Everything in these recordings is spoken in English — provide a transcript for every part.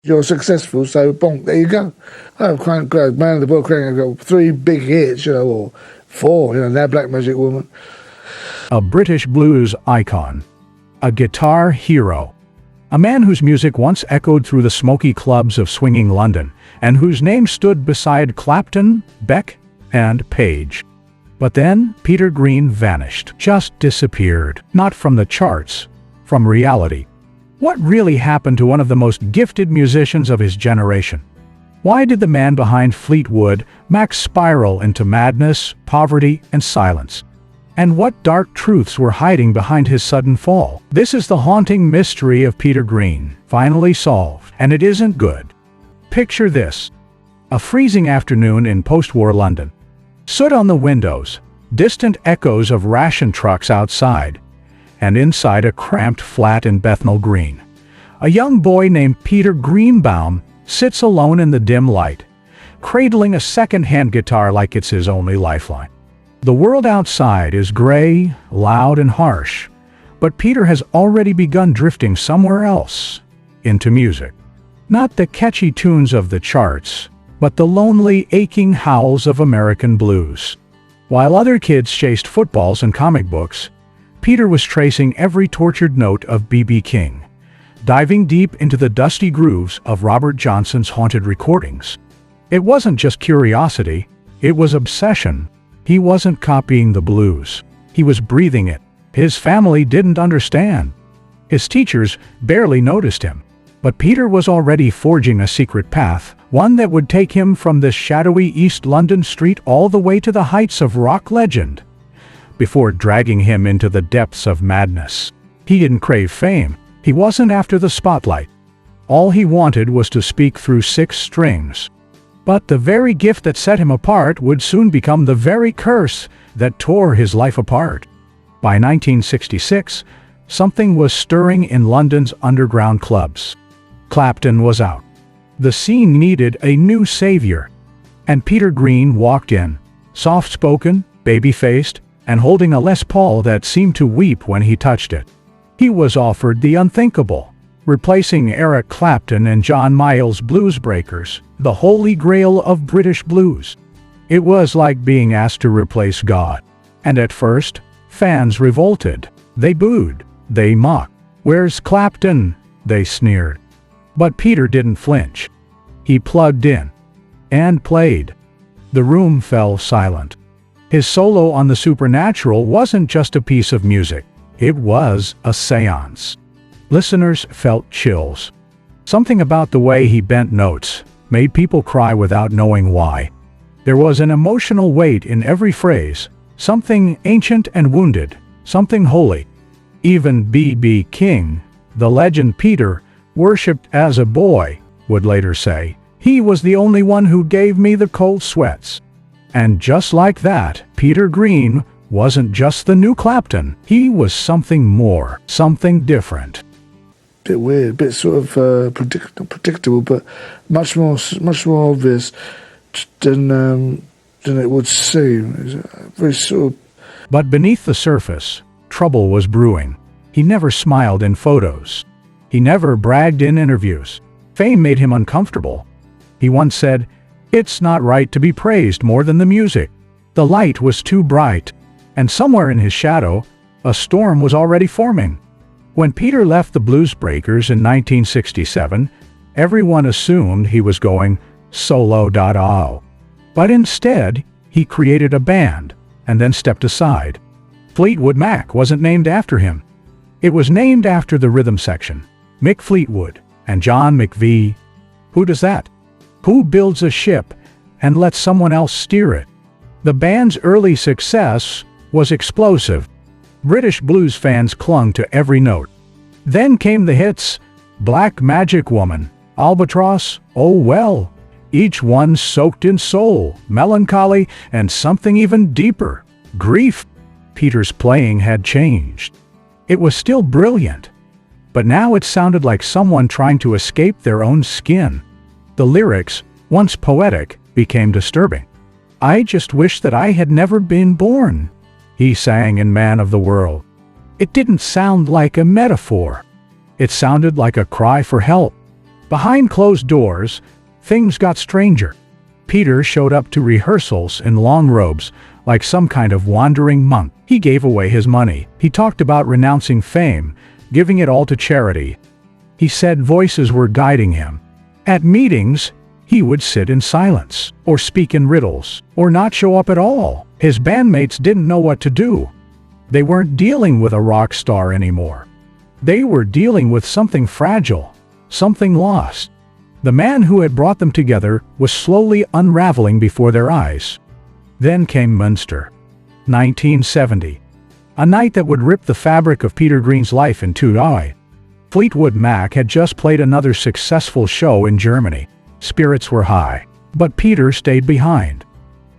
You're successful, so bonk, there you go. Oh, great, Man of the World, I've got 3 big hits, or 4, now Black Magic Woman. A British blues icon, a guitar hero, a man whose music once echoed through the smoky clubs of swinging London, and whose name stood beside Clapton, Beck, and Page. But then Peter Green vanished, just disappeared, not from the charts, from reality. What really happened to one of the most gifted musicians of his generation? Why did the man behind Fleetwood Mac spiral into madness, poverty, and silence? And what dark truths were hiding behind his sudden fall? This is the haunting mystery of Peter Green, finally solved, and it isn't good. Picture this: a freezing afternoon in post-war London. Soot on the windows, distant echoes of ration trucks outside, and inside a cramped flat in Bethnal Green. A young boy named Peter Greenbaum sits alone in the dim light, cradling a second-hand guitar like it's his only lifeline. The world outside is gray, loud, and harsh, but Peter has already begun drifting somewhere else, into music. Not the catchy tunes of the charts, but the lonely, aching howls of American blues. While other kids chased footballs and comic books, Peter was tracing every tortured note of B.B. King, diving deep into the dusty grooves of Robert Johnson's haunted recordings. It wasn't just curiosity, it was obsession. He wasn't copying the blues. He was breathing it. His family didn't understand. His teachers barely noticed him. But Peter was already forging a secret path, one that would take him from this shadowy East London street all the way to the heights of rock legend, before dragging him into the depths of madness. He didn't crave fame. He wasn't after the spotlight. All he wanted was to speak through 6 strings. But the very gift that set him apart would soon become the very curse that tore his life apart. By 1966, something was stirring in London's underground clubs. Clapton was out. The scene needed a new savior. And Peter Green walked in, soft-spoken, baby-faced, and holding a Les Paul that seemed to weep when he touched it. He was offered the unthinkable, replacing Eric Clapton and John Mayall's Blues Breakers, the holy grail of British blues. It was like being asked to replace God. And at first, fans revolted. They booed. They mocked. "Where's Clapton?" they sneered. But Peter didn't flinch. He plugged in and played. The room fell silent. His solo on the Supernatural wasn't just a piece of music. It was a seance. Listeners felt chills. Something about the way he bent notes made people cry without knowing why. There was an emotional weight in every phrase, something ancient and wounded, something holy. Even B.B. King, the legend Peter worshipped as a boy, would later say, "He was the only one who gave me the cold sweats." And just like that, Peter Green wasn't just the new Clapton. He was something more, something different. Bit weird, bit sort of predictable, but much more obvious than it would seem. Very sort of. But beneath the surface, trouble was brewing. He never smiled in photos. He never bragged in interviews. Fame made him uncomfortable. He once said, "It's not right to be praised more than the music." The light was too bright, and somewhere in his shadow, a storm was already forming. When Peter left the Blues Breakers in 1967, everyone assumed he was going solo. But instead, he created a band, and then stepped aside. Fleetwood Mac wasn't named after him. It was named after the rhythm section, Mick Fleetwood and John McVie. Who does that? Who builds a ship and lets someone else steer it? The band's early success was explosive. British blues fans clung to every note. Then came the hits: Black Magic Woman, Albatross, Oh Well, each one soaked in soul, melancholy, and something even deeper, grief. Peter's playing had changed. It was still brilliant, but now it sounded like someone trying to escape their own skin. The lyrics, once poetic, became disturbing. "I just wish that I had never been born," he sang in Man of the World. It didn't sound like a metaphor. It sounded like a cry for help. Behind closed doors, things got stranger. Peter showed up to rehearsals in long robes, like some kind of wandering monk. He gave away his money. He talked about renouncing fame, giving it all to charity. He said voices were guiding him. At meetings, he would sit in silence, or speak in riddles, or not show up at all. His bandmates didn't know what to do. They weren't dealing with a rock star anymore. They were dealing with something fragile, something lost. The man who had brought them together was slowly unraveling before their eyes. Then came Münster. 1970. A night that would rip the fabric of Peter Green's life in two. Fleetwood Mac had just played another successful show in Germany. Spirits were high, but Peter stayed behind.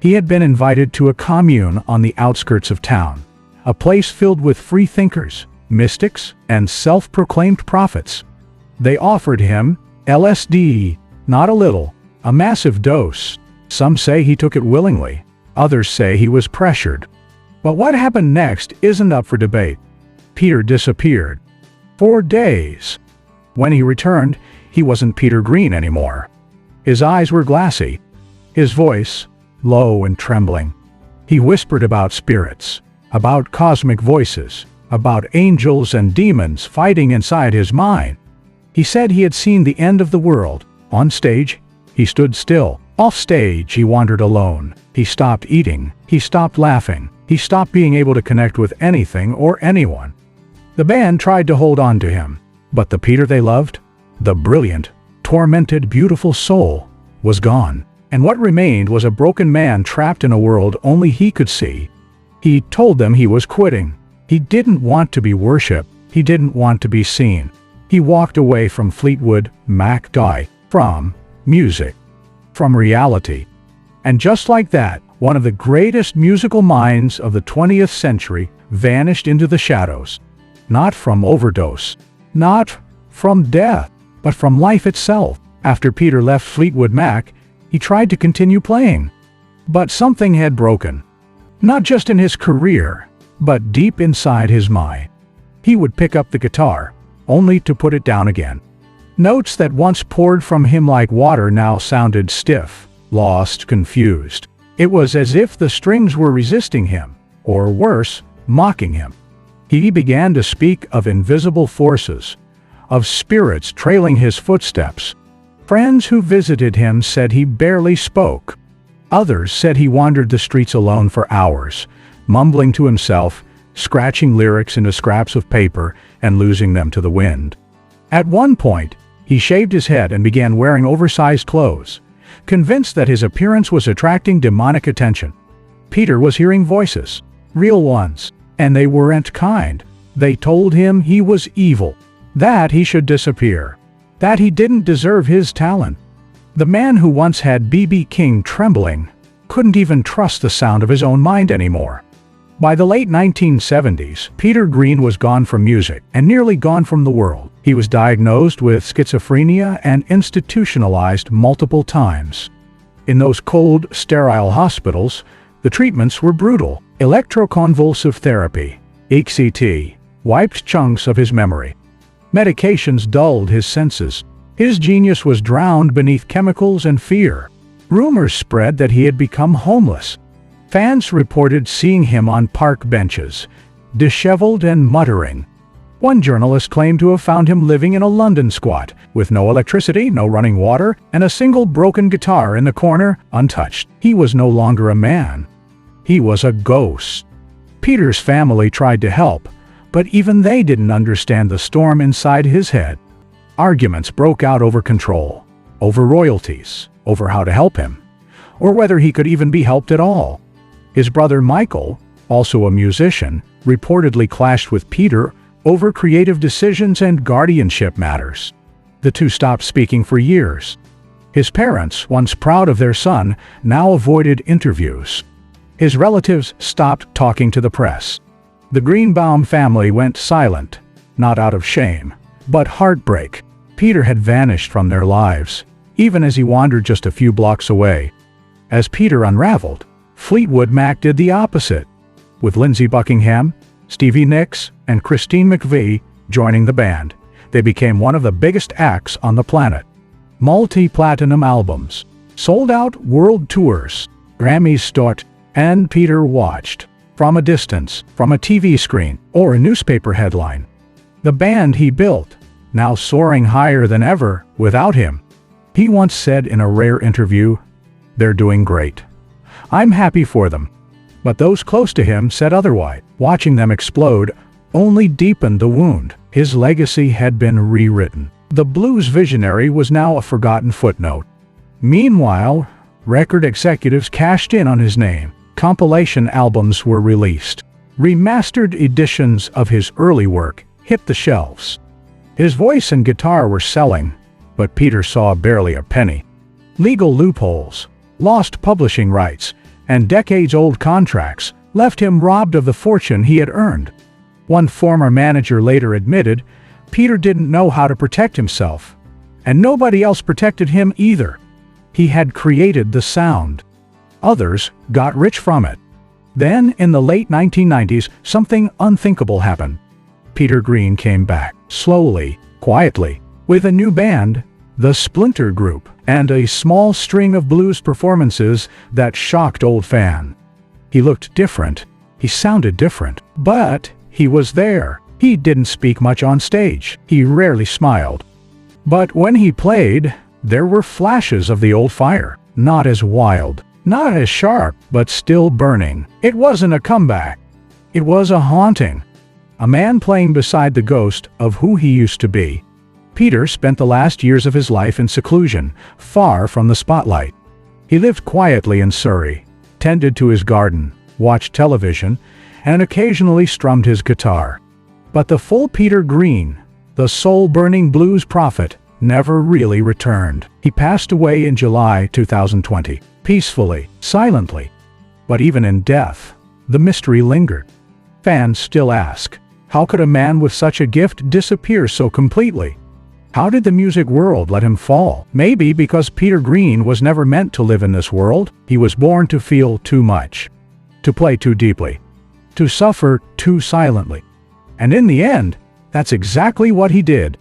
He had been invited to a commune on the outskirts of town, a place filled with free thinkers, mystics, and self-proclaimed prophets. They offered him LSD, not a little, a massive dose. Some say he took it willingly, others say he was pressured. But what happened next isn't up for debate. Peter disappeared. 4 days. When he returned, he wasn't Peter Green anymore. His eyes were glassy, his voice low and trembling. He whispered about spirits, about cosmic voices, about angels and demons fighting inside his mind. He said he had seen the end of the world. On stage, he stood still. Off stage, he wandered alone. He stopped eating. He stopped laughing. He stopped being able to connect with anything or anyone. The band tried to hold on to him, but the Peter they loved, the brilliant, tormented, beautiful soul, was gone. And what remained was a broken man trapped in a world only he could see. He told them he was quitting. He didn't want to be worshipped. He didn't want to be seen. He walked away from Fleetwood Mac, from music, from reality. And just like that, one of the greatest musical minds of the 20th century vanished into the shadows. Not from overdose, not from death, but from life itself. After Peter left Fleetwood Mac, he tried to continue playing. But something had broken. Not just in his career, but deep inside his mind. He would pick up the guitar, only to put it down again. Notes that once poured from him like water now sounded stiff, lost, confused. It was as if the strings were resisting him, or worse, mocking him. He began to speak of invisible forces, of spirits trailing his footsteps. Friends who visited him said he barely spoke. Others said he wandered the streets alone for hours, mumbling to himself, scratching lyrics into scraps of paper and losing them to the wind. At one point, he shaved his head and began wearing oversized clothes, convinced that his appearance was attracting demonic attention. Peter was hearing voices, real ones, and they weren't kind. They told him he was evil, that he should disappear, that he didn't deserve his talent. The man who once had B.B. King trembling couldn't even trust the sound of his own mind anymore. By the late 1970s, Peter Green was gone from music and nearly gone from the world. He was diagnosed with schizophrenia and institutionalized multiple times. In those cold, sterile hospitals, the treatments were brutal. Electroconvulsive therapy, ECT, wiped chunks of his memory. Medications dulled his senses. His genius was drowned beneath chemicals and fear. Rumors spread that he had become homeless. Fans reported seeing him on park benches, disheveled and muttering. One journalist claimed to have found him living in a London squat, with no electricity, no running water, and a single broken guitar in the corner, untouched. He was no longer a man. He was a ghost. Peter's family tried to help, but even they didn't understand the storm inside his head. Arguments broke out over control, over royalties, over how to help him, or whether he could even be helped at all. His brother Michael, also a musician, reportedly clashed with Peter over creative decisions and guardianship matters. The two stopped speaking for years. His parents, once proud of their son, now avoided interviews. His relatives stopped talking to the press. The Greenbaum family went silent, not out of shame, but heartbreak. Peter had vanished from their lives, even as he wandered just a few blocks away. As Peter unraveled, Fleetwood Mac did the opposite, with Lindsey Buckingham, Stevie Nicks, and Christine McVie joining the band. They became one of the biggest acts on the planet. multi-platinum albums, sold-out world tours, Grammys start, and Peter watched, from a distance, from a TV screen, or a newspaper headline. The band he built, now soaring higher than ever without him. He once said in a rare interview, "They're doing great. I'm happy for them." But those close to him said otherwise. Watching them explode only deepened the wound. His legacy had been rewritten. The blues visionary was now a forgotten footnote. Meanwhile, record executives cashed in on his name. Compilation albums were released. Remastered editions of his early work hit the shelves. His voice and guitar were selling, but Peter saw barely a penny. Legal loopholes, lost publishing rights, and decades-old contracts left him robbed of the fortune he had earned. One former manager later admitted Peter didn't know how to protect himself, and nobody else protected him either. He had created the sound. Others got rich from it. Then, in the late 1990s, something unthinkable happened. Peter Green came back, slowly, quietly, with a new band, the Splinter Group, and a small string of blues performances that shocked old fans. He looked different. He sounded different. But he was there. He didn't speak much on stage. He rarely smiled. But when he played, there were flashes of the old fire. Not as wild, not as sharp, but still burning. It wasn't a comeback. It was a haunting. A man playing beside the ghost of who he used to be. Peter spent the last years of his life in seclusion, far from the spotlight. He lived quietly in Surrey, tended to his garden, watched television, and occasionally strummed his guitar. But the full Peter Green, the soul-burning blues prophet, never really returned. He passed away in July 2020, peacefully, silently. But even in death, the mystery lingered. Fans still ask, how could a man with such a gift disappear so completely? How did the music world let him fall? Maybe because Peter Green was never meant to live in this world. He was born to feel too much, to play too deeply, to suffer too silently. And in the end, that's exactly what he did.